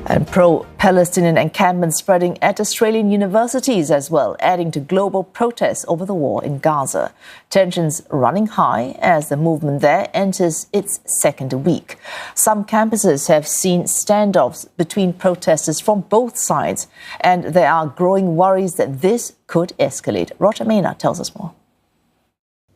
And pro-Palestinian encampments spreading at Australian universities as well, adding to global protests over the war in Gaza. Tensions running high as the movement there enters its second week. Some campuses have seen standoffs between protesters from both sides, and there are growing worries that this could escalate. Roger Maynard tells us more.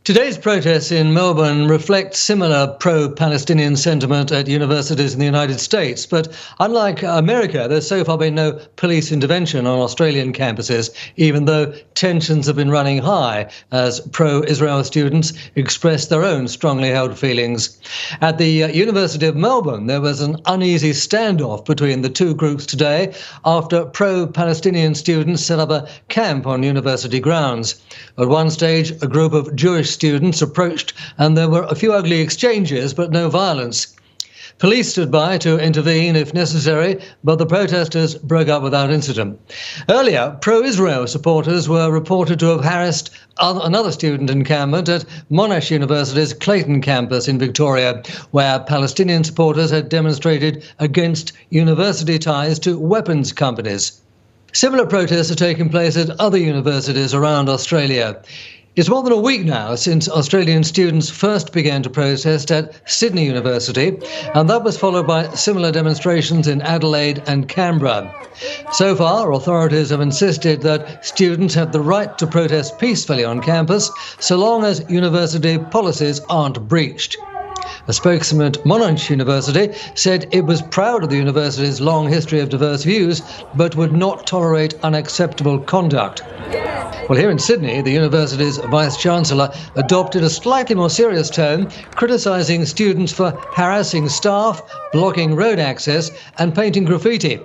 Today's protests in Melbourne reflect similar pro-Palestinian sentiment at universities in the United States. But unlike America, there's so far been no police intervention on Australian campuses, even though tensions have been running high as pro-Israel students express their own strongly held feelings. At the University of Melbourne, there was an uneasy standoff between the two groups today after pro-Palestinian students set up a camp on university grounds. At one stage, a group of Jewish students approached and there were a few ugly exchanges, but no violence. Police stood by to intervene if necessary, but the protesters broke up without incident. Earlier, pro-Israel supporters were reported to have harassed another student encampment at Monash University's Clayton campus in Victoria, where Palestinian supporters had demonstrated against university ties to weapons companies. Similar protests are taking place at other universities around Australia. It's more than a week now since Australian students first began to protest at Sydney University, and that was followed by similar demonstrations in Adelaide and Canberra. So far, authorities have insisted that students have the right to protest peacefully on campus, so long as university policies aren't breached. A spokesman at Monash University said it was proud of the university's long history of diverse views, but would not tolerate unacceptable conduct. Well, here in Sydney, the university's Vice-Chancellor adopted a slightly more serious tone, criticising students for harassing staff, blocking road access and painting graffiti.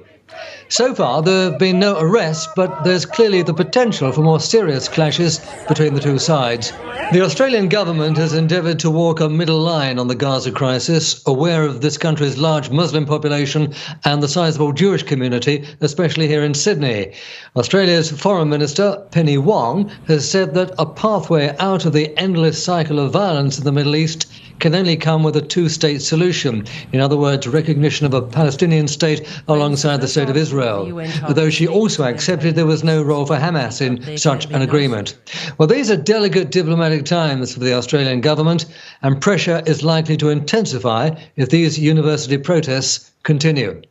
So far, there have been no arrests, but there's clearly the potential for more serious clashes between the two sides. The Australian government has endeavoured to walk a middle line on the Gaza crisis, aware of this country's large Muslim population and the sizable Jewish community, especially here in Sydney. Australia's Foreign Minister, Penny Wong, has said that a pathway out of the endless cycle of violence in the Middle East can only come with a two-state solution. In other words, recognition of a Palestinian state alongside the state of Israel, though she also accepted there was no role for Hamas in such an agreement. Well, these are delicate diplomatic times for the Australian government, and pressure is likely to intensify if these university protests continue.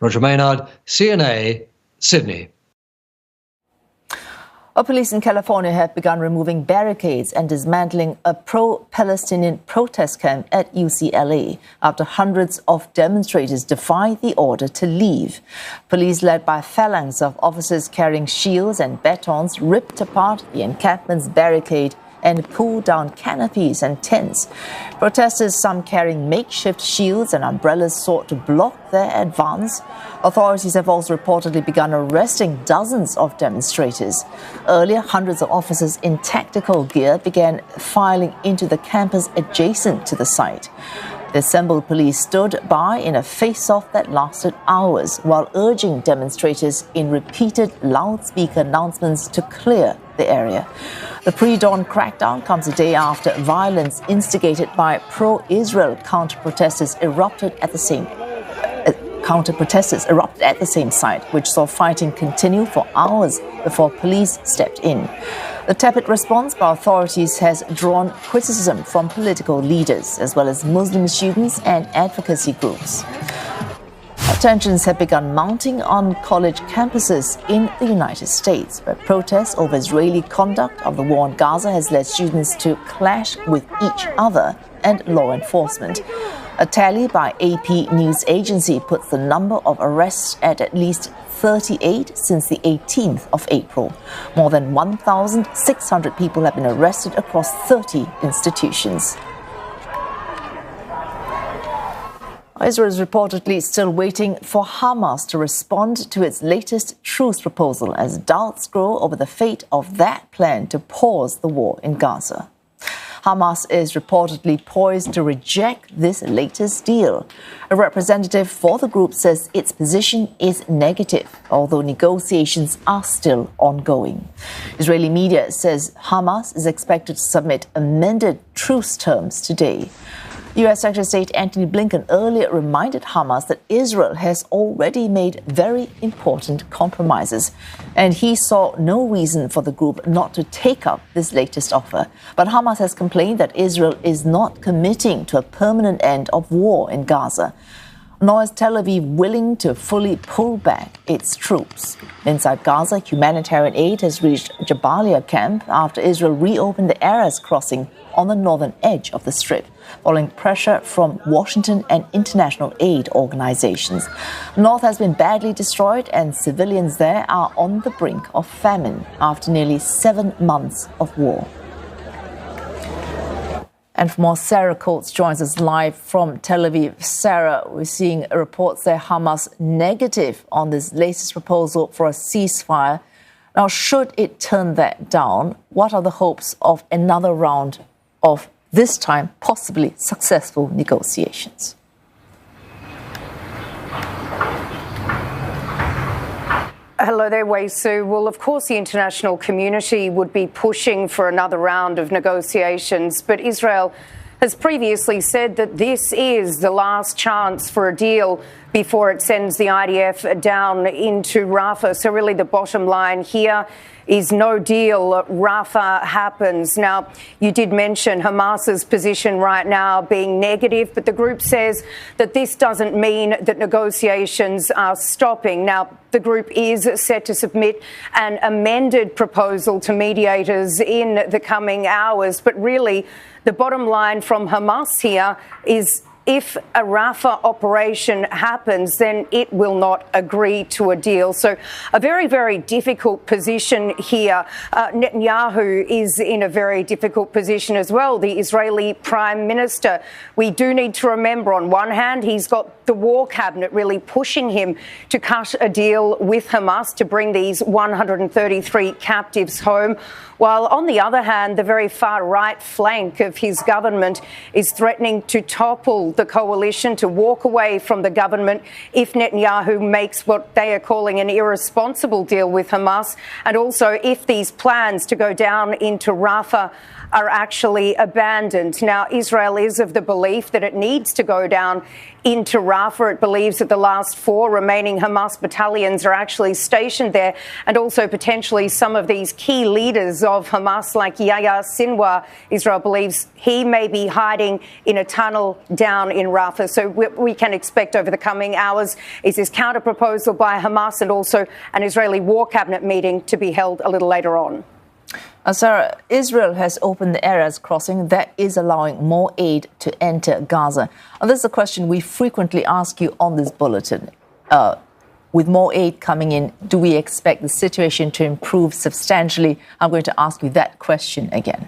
Roger Maynard, CNA, Sydney. Police in California have begun removing barricades and dismantling a pro-Palestinian protest camp at UCLA after hundreds of demonstrators defied the order to leave. Police, led by a phalanx of officers carrying shields and batons, ripped apart the encampment's barricade and pulled down canopies and tents. Protesters, some carrying makeshift shields and umbrellas, sought to block their advance. Authorities have also reportedly begun arresting dozens of demonstrators. Earlier, hundreds of officers in tactical gear began filing into the campus adjacent to the site. The assembled police stood by in a face-off that lasted hours, while urging demonstrators in repeated loudspeaker announcements to clear the area. The pre-dawn crackdown comes a day after violence instigated by pro-Israel counter-protesters erupted at the same site, which saw fighting continue for hours before police stepped in. The tepid response by authorities has drawn criticism from political leaders, as well as Muslim students and advocacy groups. Tensions have begun mounting on college campuses in the United States, where protests over Israeli conduct of the war in Gaza has led students to clash with each other and law enforcement. A tally by AP News Agency puts the number of arrests at least 38 since the 18th of April. More than 1,600 people have been arrested across 30 institutions. Israel is reportedly still waiting for Hamas to respond to its latest truce proposal as doubts grow over the fate of that plan to pause the war in Gaza. Hamas is reportedly poised to reject this latest deal. A representative for the group says its position is negative, although negotiations are still ongoing. Israeli media says Hamas is expected to submit amended truce terms today. U.S. Secretary of State Antony Blinken earlier reminded Hamas that Israel has already made very important compromises, and he saw no reason for the group not to take up this latest offer. But Hamas has complained that Israel is not committing to a permanent end of war in Gaza, nor is Tel Aviv willing to fully pull back its troops. Inside Gaza, humanitarian aid has reached Jabalia camp after Israel reopened the Erez crossing on the northern edge of the Strip, following pressure from Washington and international aid organizations. North has been badly destroyed, and civilians there are on the brink of famine after nearly 7 months of war. And for more, Sarah Coates joins us live from Tel Aviv. Sarah, we're seeing reports there Hamas negative on this latest proposal for a ceasefire. Now, should it turn that down, what are the hopes of another round of, this time, possibly successful negotiations? Hello there, Wei Su. Well, of course, the international community would be pushing for another round of negotiations, but Israel has previously said that this is the last chance for a deal before it sends the IDF down into Rafah. So really the bottom line here is no deal. Rafah happens. Now, you did mention Hamas's position right now being negative, but the group says that this doesn't mean that negotiations are stopping. Now, the group is set to submit an amended proposal to mediators in the coming hours. But really, the bottom line from Hamas here is if a Rafah operation happens, then it will not agree to a deal. So a very, very difficult position here. Netanyahu is in a very difficult position as well, the Israeli Prime Minister. We do need to remember, on one hand, he's got the war cabinet really pushing him to cut a deal with Hamas to bring these 133 captives home, while on the other hand, the very far right flank of his government is threatening to topple the coalition, to walk away from the government if Netanyahu makes what they are calling an irresponsible deal with Hamas, and also if these plans to go down into Rafah are actually abandoned. Now, Israel is of the belief that it needs to go down into Rafah. It believes that the last 4 remaining Hamas battalions are actually stationed there, and also potentially some of these key leaders of Hamas, like Yahya Sinwar. Israel believes he may be hiding in a tunnel down in Rafah. So we can expect over the coming hours is this counter-proposal by Hamas and also an Israeli war cabinet meeting to be held a little later on. Sarah, Israel has opened the Erez crossing that is allowing more aid to enter Gaza. This is a question we frequently ask you on this bulletin. With more aid coming in, do we expect the situation to improve substantially? I'm going to ask you that question again.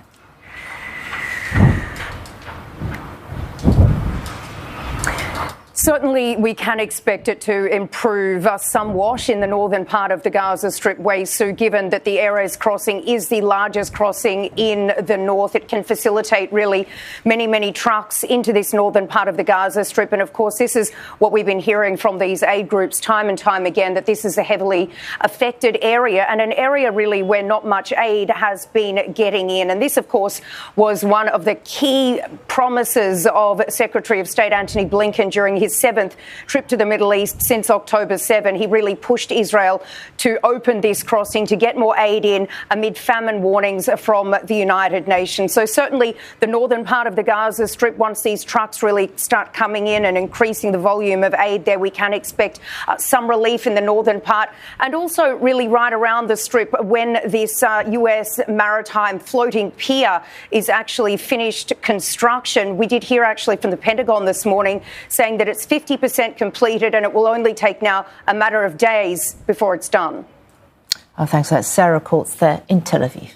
Certainly, we can expect it to improve somewhat in the northern part of the Gaza Strip, Wei Su, given that the Erez crossing is the largest crossing in the north. It can facilitate really many, many trucks into this northern part of the Gaza Strip. And of course, this is what we've been hearing from these aid groups time and time again, that this is a heavily affected area and an area really where not much aid has been getting in. And this, of course, was one of the key promises of Secretary of State Antony Blinken during his 7th trip to the Middle East since October 7. He really pushed Israel to open this crossing to get more aid in amid famine warnings from the United Nations. So certainly the northern part of the Gaza Strip, once these trucks really start coming in and increasing the volume of aid there, we can expect some relief in the northern part, and also really right around the Strip when this US maritime floating pier is actually finished construction. We did hear actually from the Pentagon this morning saying that it's 50% completed and it will only take now a matter of days before it's done. Thanks for that. Sarah Coates there in Tel Aviv.